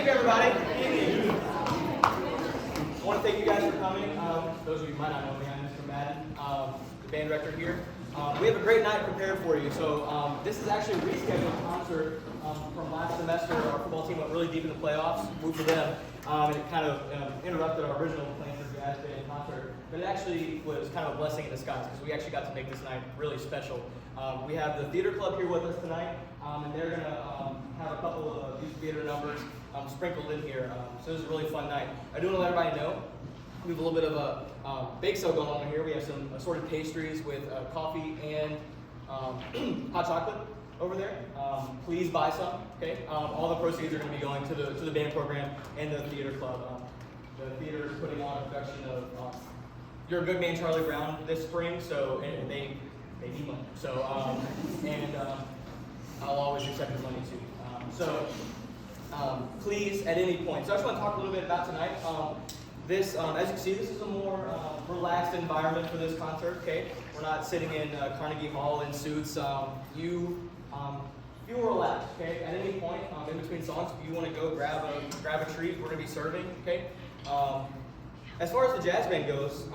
evening, everybody. Good evening. I want to thank you guys for coming. Those of you who might not know me, I'm Mr. Madden, the band director here. We have a great night prepared for you. So this is actually a rescheduled concert from last semester. Our football team went really deep in the playoffs, moved to them, and it kind of interrupted our original plan for jazz band concert. But it actually was kind of a blessing in disguise because we actually got to make this night really special. We have the theater club here with us tonight, and they're going to have a couple of these theater numbers sprinkled in here. So this is a really fun night. I do want to let everybody know we have a little bit of a bake sale going on here. We have some assorted pastries with coffee and hot chocolate over there. Please buy some. Okay. All the proceeds are going to be going to the band program and the theater club. The theater is putting on a production of You're a Good Man, Charlie Brown this spring, so and they need money. So I'll always accept the money too. Please, at any point. So I just want to talk a little bit about tonight. This, as you can see, this is a more relaxed environment for this concert. Okay, we're not sitting in Carnegie Hall in suits. You will relax. Okay, at any point in between songs, if you want to go grab a treat, we're going to be serving. Okay. As far as the jazz band goes,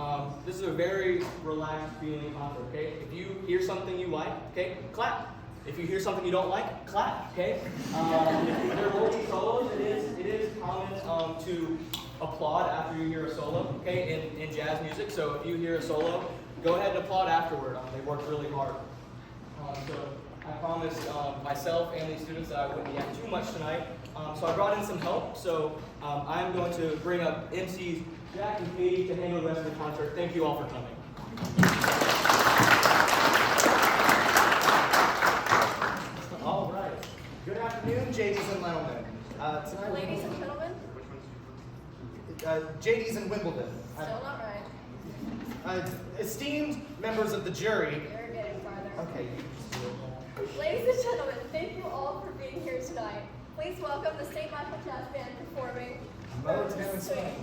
this is a very relaxed feeling concert. Okay, if you hear something you like, okay, clap. If you hear something you don't like, clap. Okay. There will be solos. It is common to applaud after you hear a solo. Okay, in jazz music. So if you hear a solo, go ahead and applaud afterward. They worked really hard. So I promised myself and the students that I wouldn't yap too much tonight. So I brought in some help. So I'm going to bring up MCs Jack and Katie to handle the rest of the concert. Thank you all for coming. All right. Good afternoon, JDs and gentlemen. Tonight, Ladies and gentlemen? JDs and Wimbledon. Still not right. Esteemed members of the jury. You're getting farther. Okay. Ladies and gentlemen, thank you all for being here tonight. Please welcome the St. Michael Jazz Band performing Motown Swing.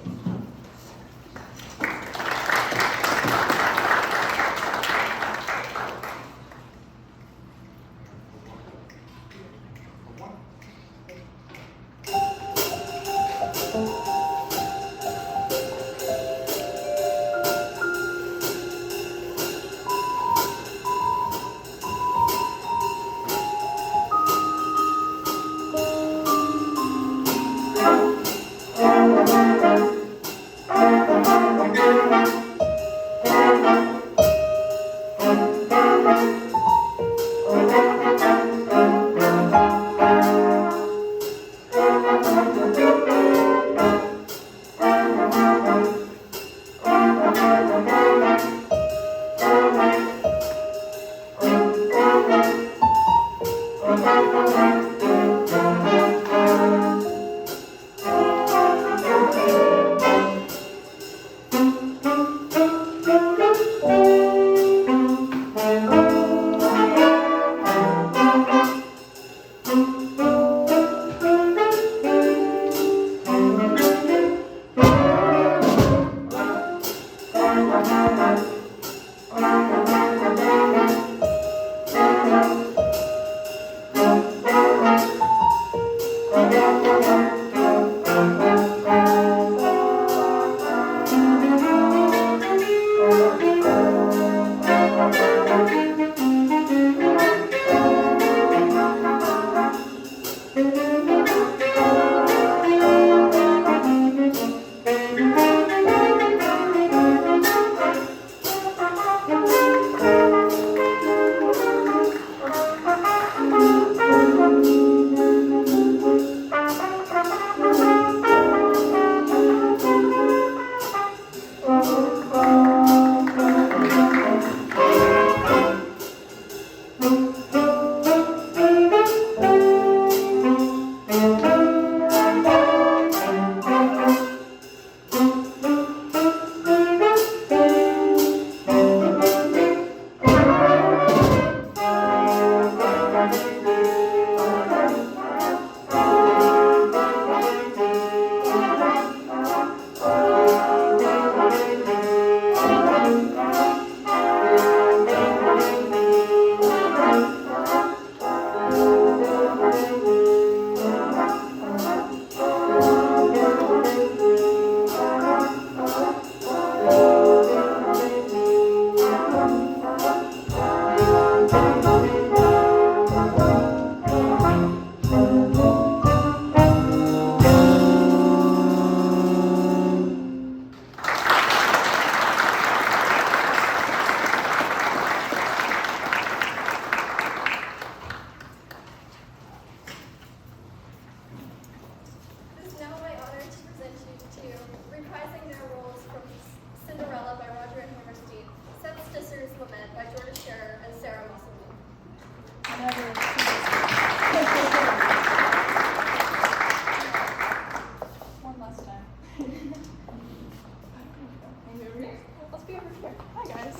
to you, reprising their roles from Cinderella by Roger and Hammerstein, Seven Sisters Lament by Georgia Scherer and Sarah Musselman. One last time. Maybe over here. Let's be over here. Hi guys.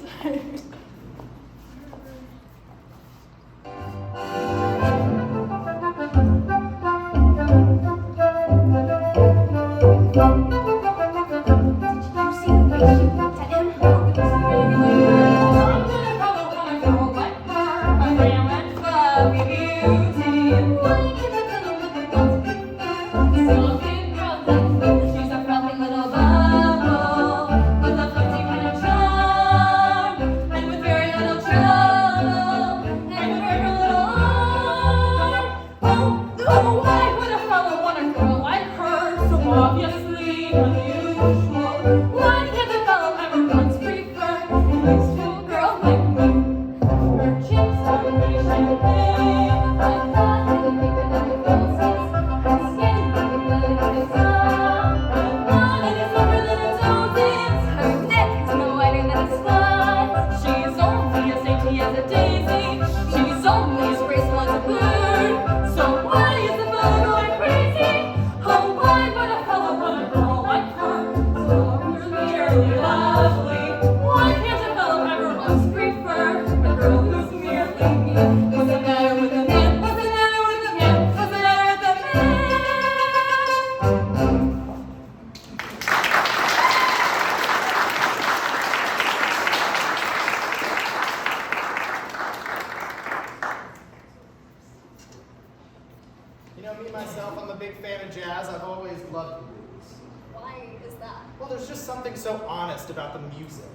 You know, me myself, I'm a big fan of jazz. I've always loved the blues. Why is that? Well, there's just something so honest about the music.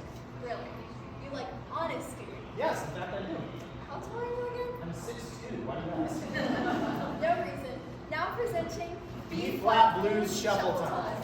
Really? You like honesty? Yes, in fact I do. How tall are you again? I'm 6'2". Why do you ask? No reason. Now presenting B-flat blues shuffle time.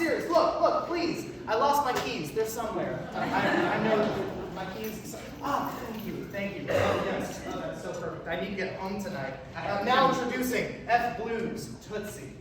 serious. Look, please. I lost my keys. They're somewhere. I know my keys. Thank you. Oh, yes. Oh, that's so perfect. I need to get home tonight. Now introducing F Blues Tootsie.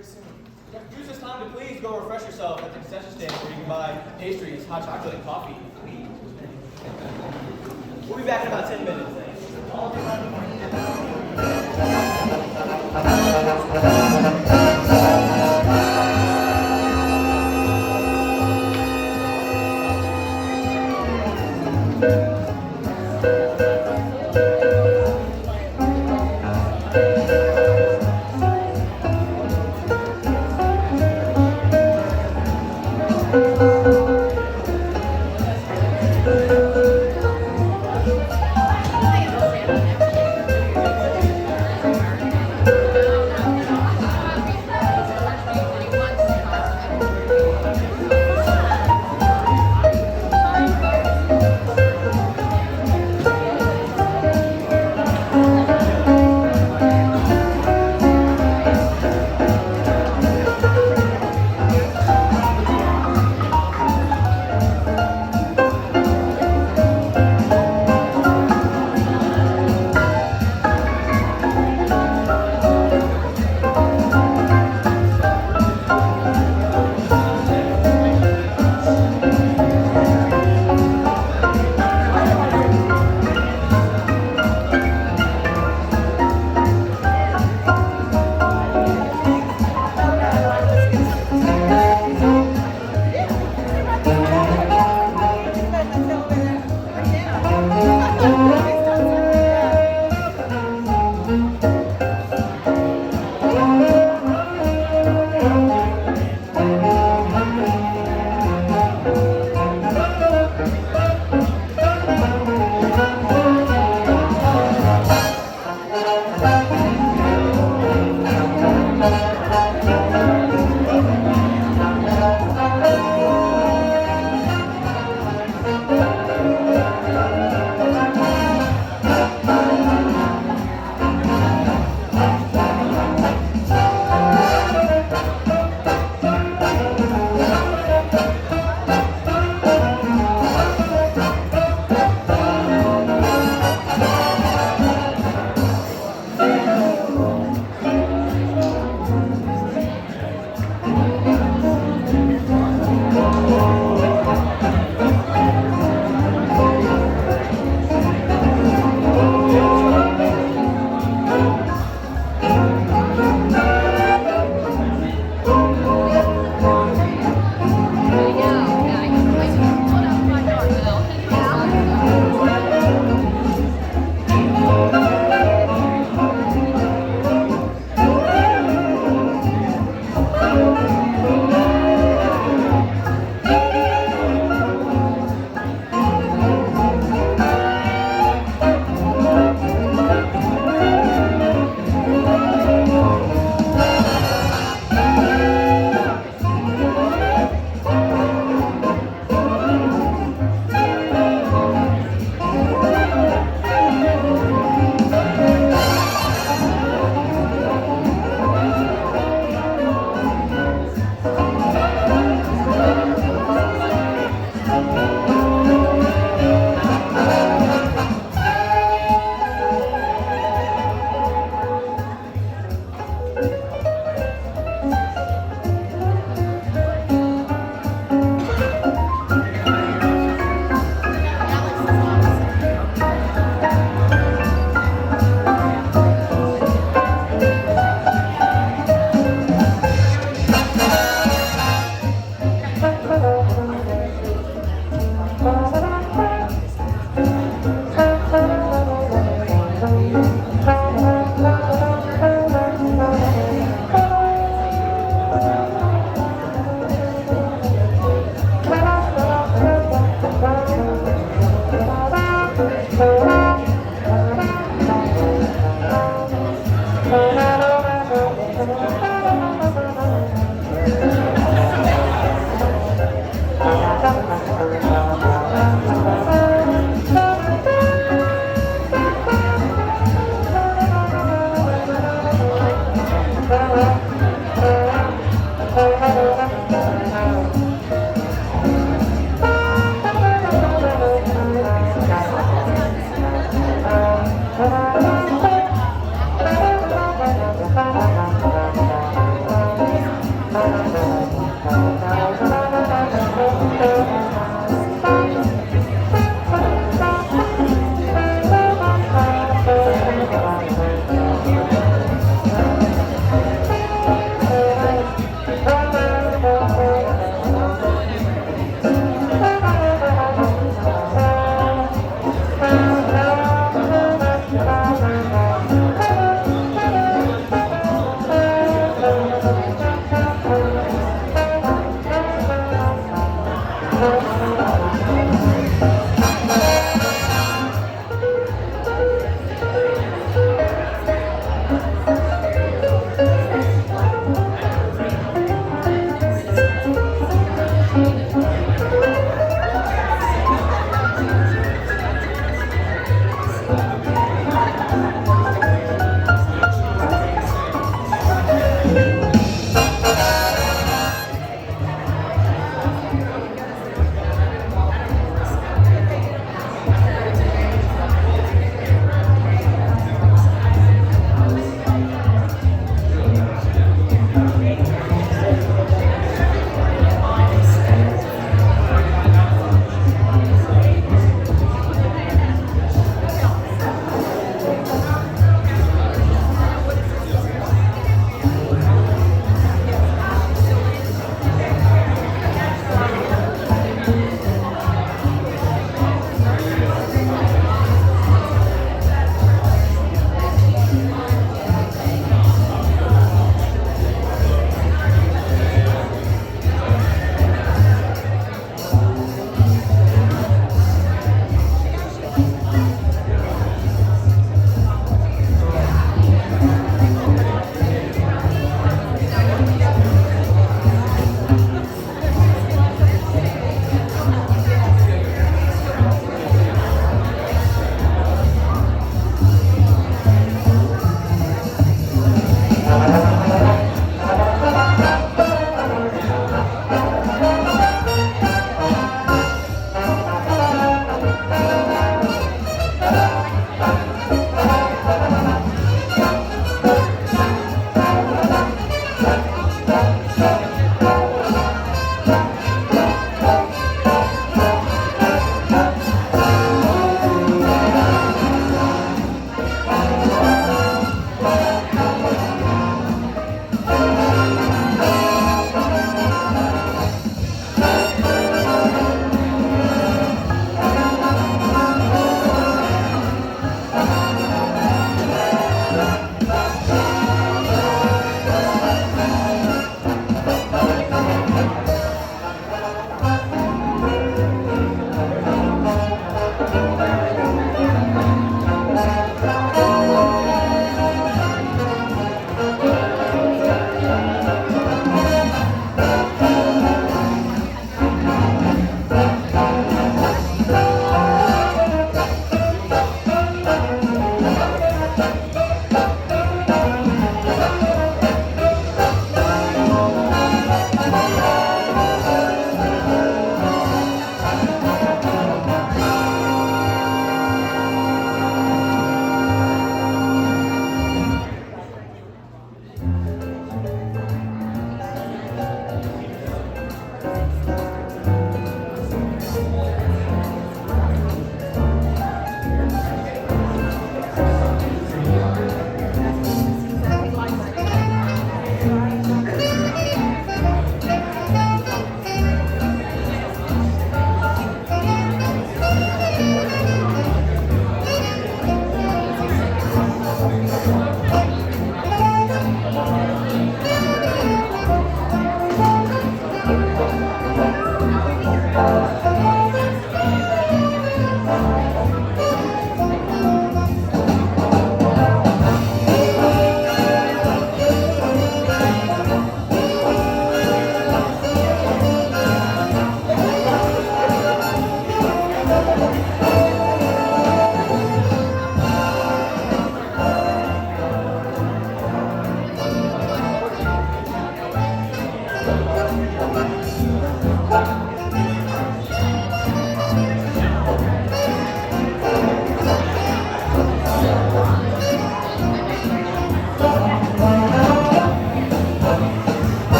very soon. Use this time to please go refresh yourself at the concession stand where you can buy pastries, hot chocolate, and coffee. We'll be back in about 10 minutes. Hi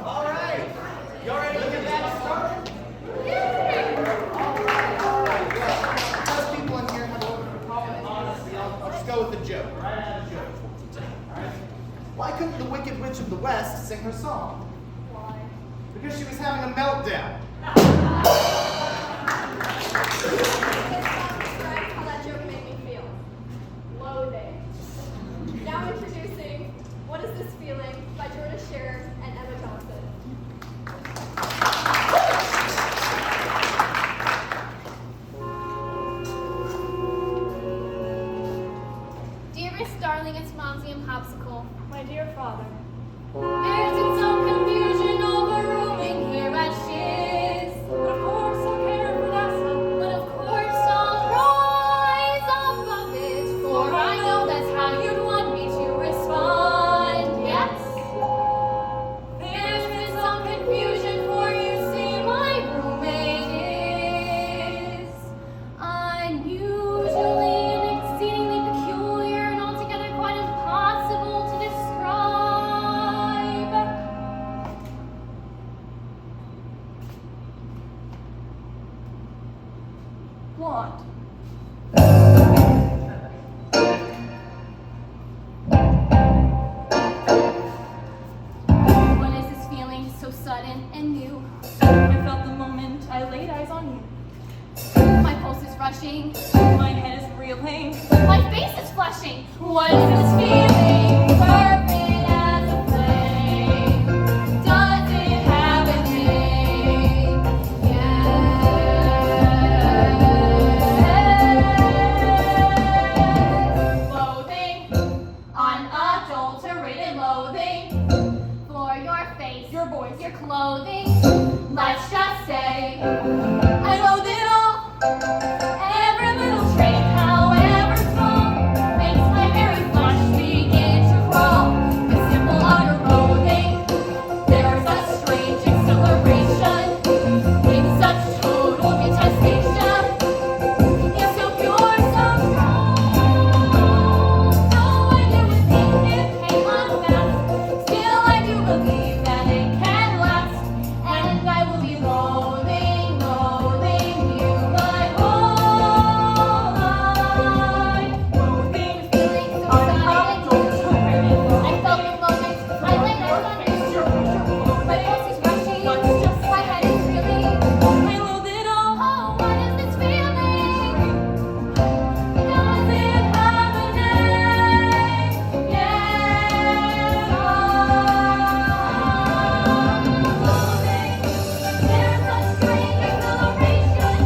All right. Y'all ready to get back started? All right. Yeah. Most people in here have a little bit of problem. Honestly, I'll just go with the joke. Right out of joke. All right. Why couldn't the Wicked Witch of the West sing her song? Why? Because she was having a meltdown. Describe how that joke made me feel. Loathing. Now introducing What Is This Feeling by Jordan Scherer and Emma Johnson. Dearest darling, it's Momsy and Popsicle. My dear father, There's been some confusion overruling here at Shiz. of course I'll care for that son. But of course I'll rise above it, for I know that's how you'd want me to respond. Yes? There's been some confusion, for you see my roommate is unusually and exceedingly peculiar and altogether quite impossible to describe. Blonde. What is this feeling so sudden and new? I felt the moment I laid eyes on you. My pulse is rushing. My head is reeling. My face is flushing. What is this feeling? Fervent as a flame. Does it have a name? Yes. Loathing, unadulterated loathing for your face, Your voice. your clothing. Let's just say I loathe it all. Every little trait, however small, makes my very flesh begin to crawl. A simple utter loathing. There's a strange exhilaration in such total detestation. It's so pure, so strong. Though I do think it came unfast, still I do believe that it can last, and I will be loathing, loathing you my whole life. Loathing, feeling so unadulterated. I felt the moment I laid eyes on you. My pulse is rushing, my head is reeling. I loathe it all. Oh, what is this feeling? Does it have a name? Yes, loathing. There's a strange exhilaration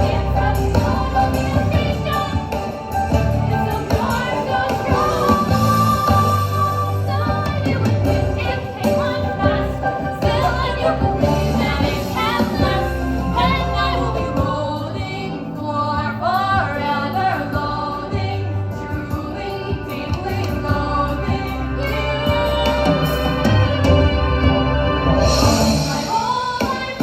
in such total detestation. It's so pure, so strong. Though you would think it came unfast, still I do believe that it can last, and I will be loathing for forever, loathing, truly, deeply loathing you. My whole life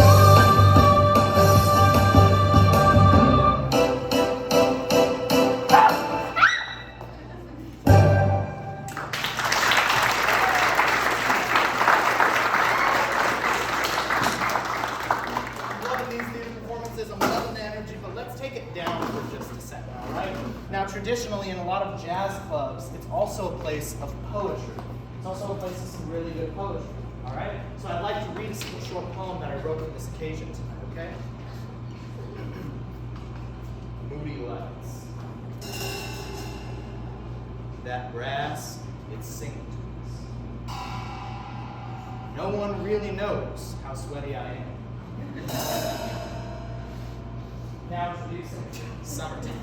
I'm loving these theater performances. I'm loving the energy, but let's take it down for just a second, all right? Now, traditionally, in a lot of jazz clubs, it's also a place of poetry. It's also a place of some really good poetry, all right? So I'd like to read a simple short poem that I wrote for this occasion tonight, okay? Moody lights. That brass, it's singing to us. No one really knows how sweaty I am. Now introducing Summertime.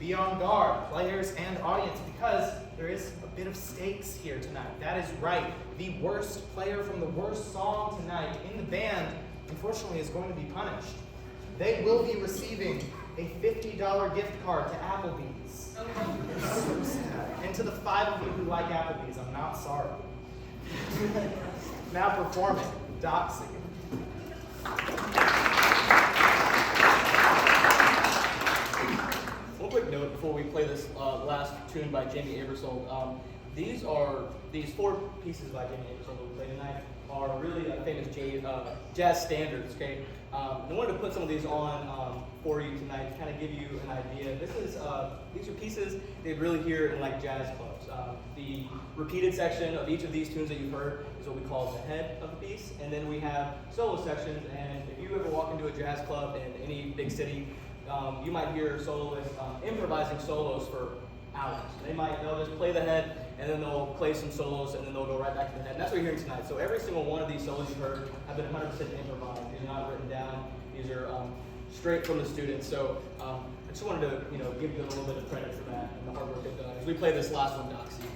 Be on guard, players and audience, because there is a bit of stakes here tonight. That is right. The worst player from the worst song tonight in the band, unfortunately, is going to be punished. They will be receiving a $50 gift card to Applebee's. It's so sad. And to the 5 of you who like Applebee's, I'm not sorry. Now performing, Doxy. One quick note before we play this last tune by Jamie Aebersold. These 4 pieces by Jamie Aebersold that we play tonight are really famous jazz standards. Okay, I wanted to put some of these on for you tonight to kind of give you an idea. These are pieces they'd really hear in like jazz clubs. The repeated section of each of these tunes that you've heard is what we call the head of the piece, and then we have solo sections. And if you ever walk into a jazz club in any big city, you might hear soloists improvising solos for hours. They'll just play the head, and then they'll play some solos, and then they'll go right back to the head. And that's what you're hearing tonight. So every single one of these solos you've heard have been 100% improvised. These are not written down. These are straight from the students. So I just wanted to give them a little bit of credit for that and the hard work they've done. As we play this last one, Doxy.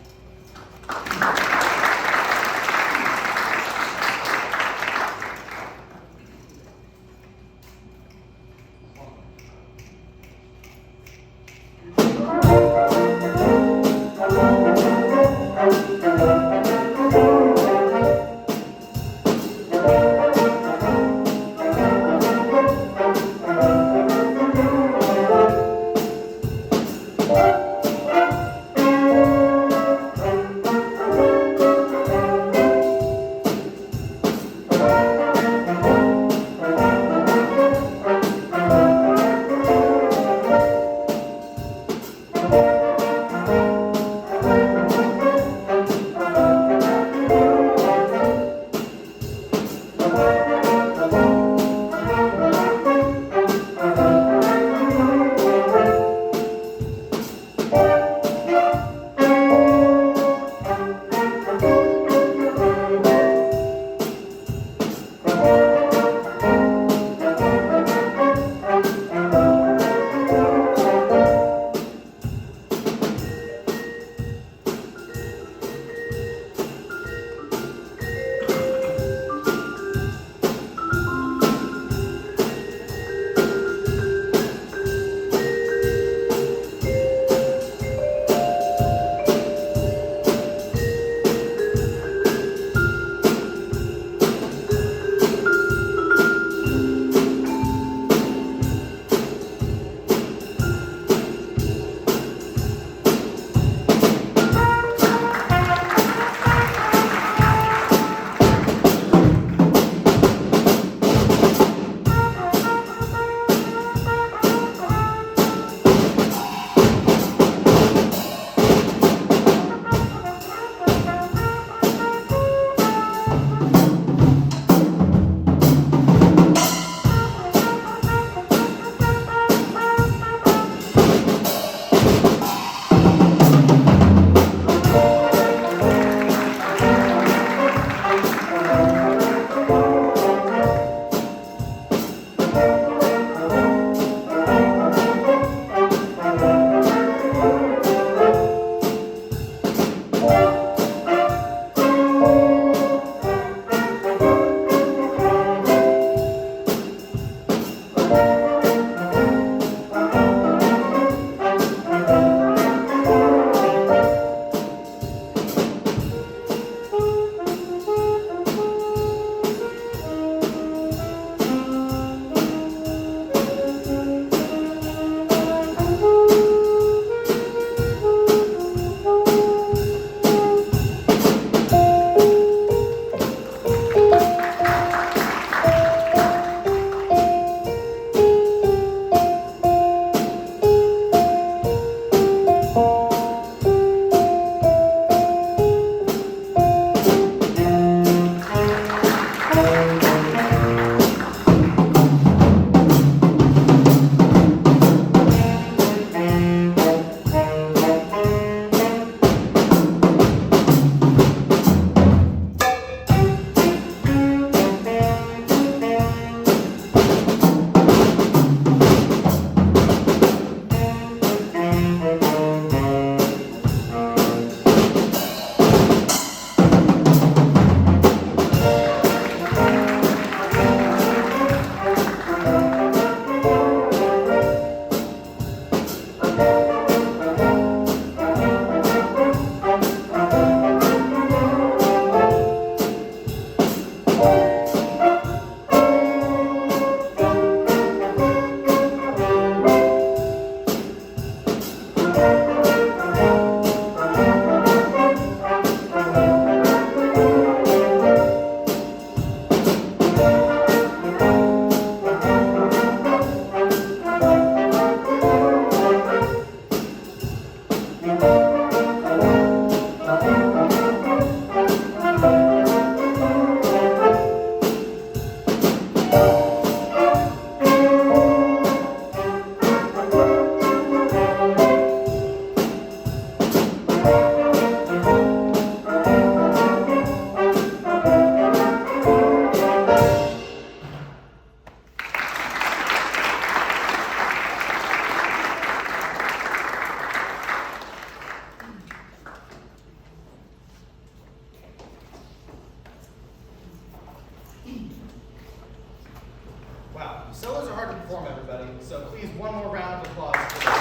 Wow, solos are hard to perform, everybody. So please, one more round of applause for them.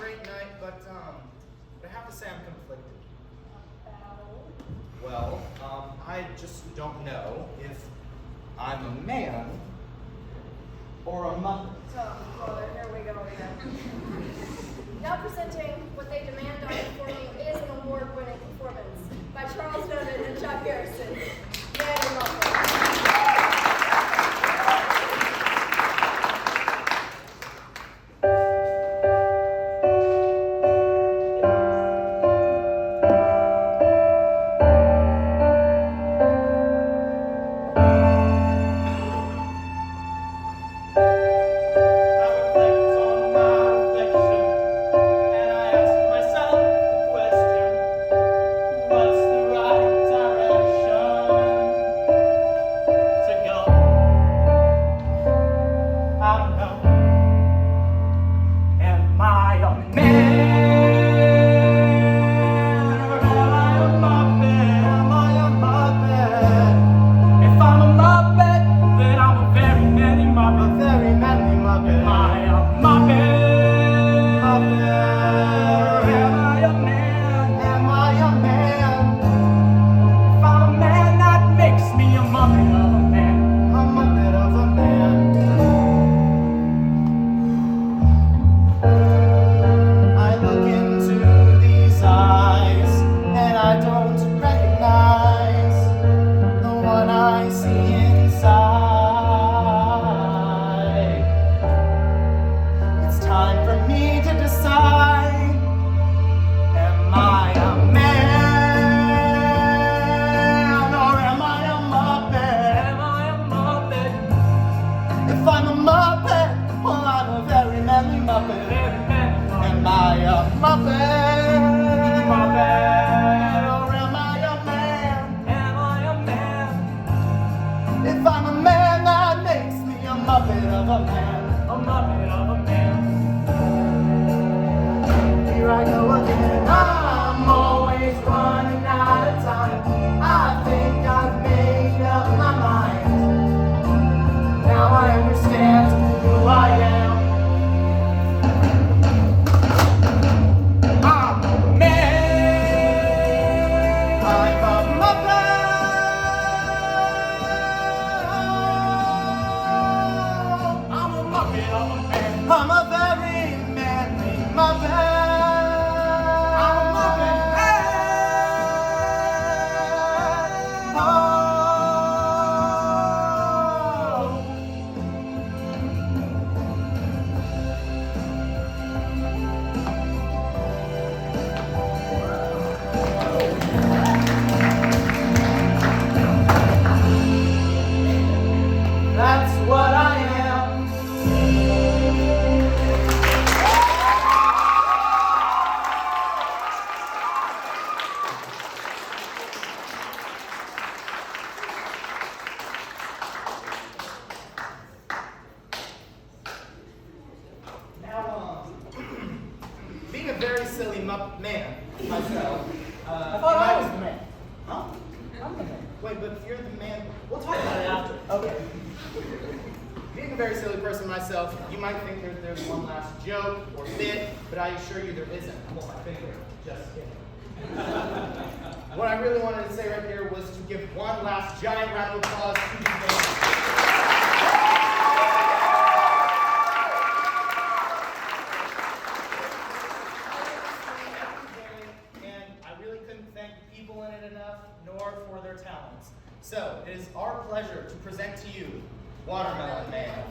Great night, but I have to say I'm conflicted. Well, I just don't know if I'm a man or a mother. Oh, brother, here we go again. Now presenting what they demand on performing is an award-winning performance by Charles Donen and Chuck Harrison. Man and Mother. We'll talk about it after. Okay. Being a very silly person myself, you might think there's one last joke or bit, but I assure you there isn't. Well, my finger. Just kidding. What I really wanted to say right here was to give one last giant round of applause to these bands. And I really couldn't thank the people in it enough, nor for their talents. So, it is our pleasure to present to you Watermelon Man.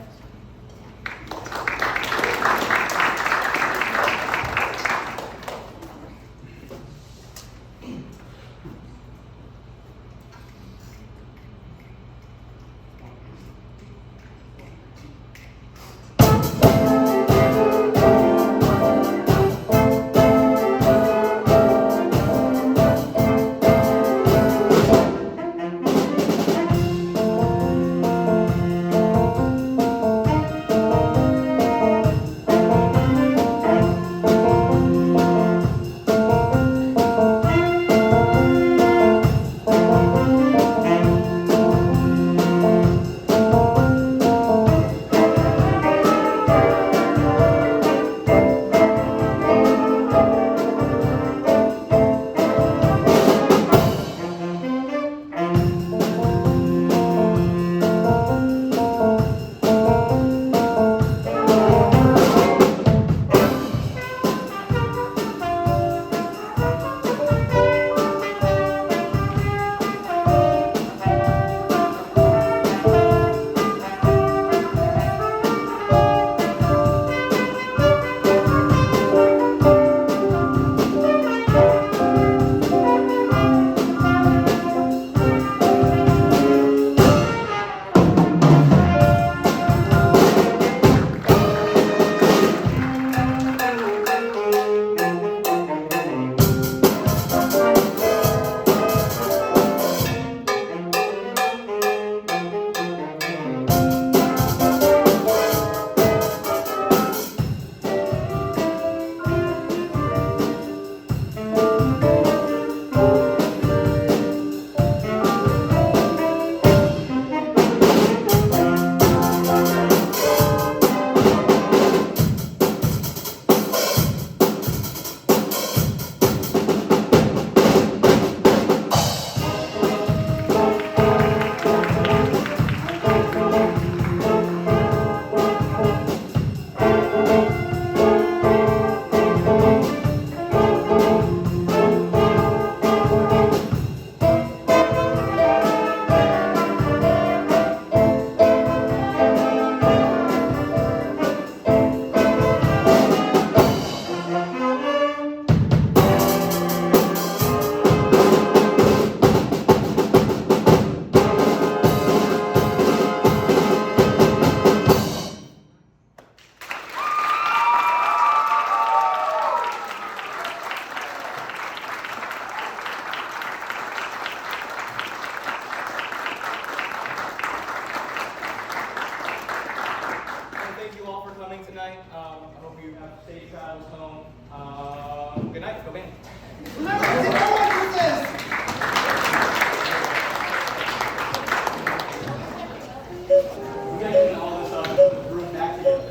tonight. I hope you have safe travels home. Good night. Go band. Remember, I didn't know what this is. We're going to all this room back together.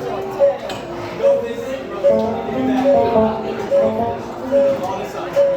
So, go visit, brother. Do that. All this up.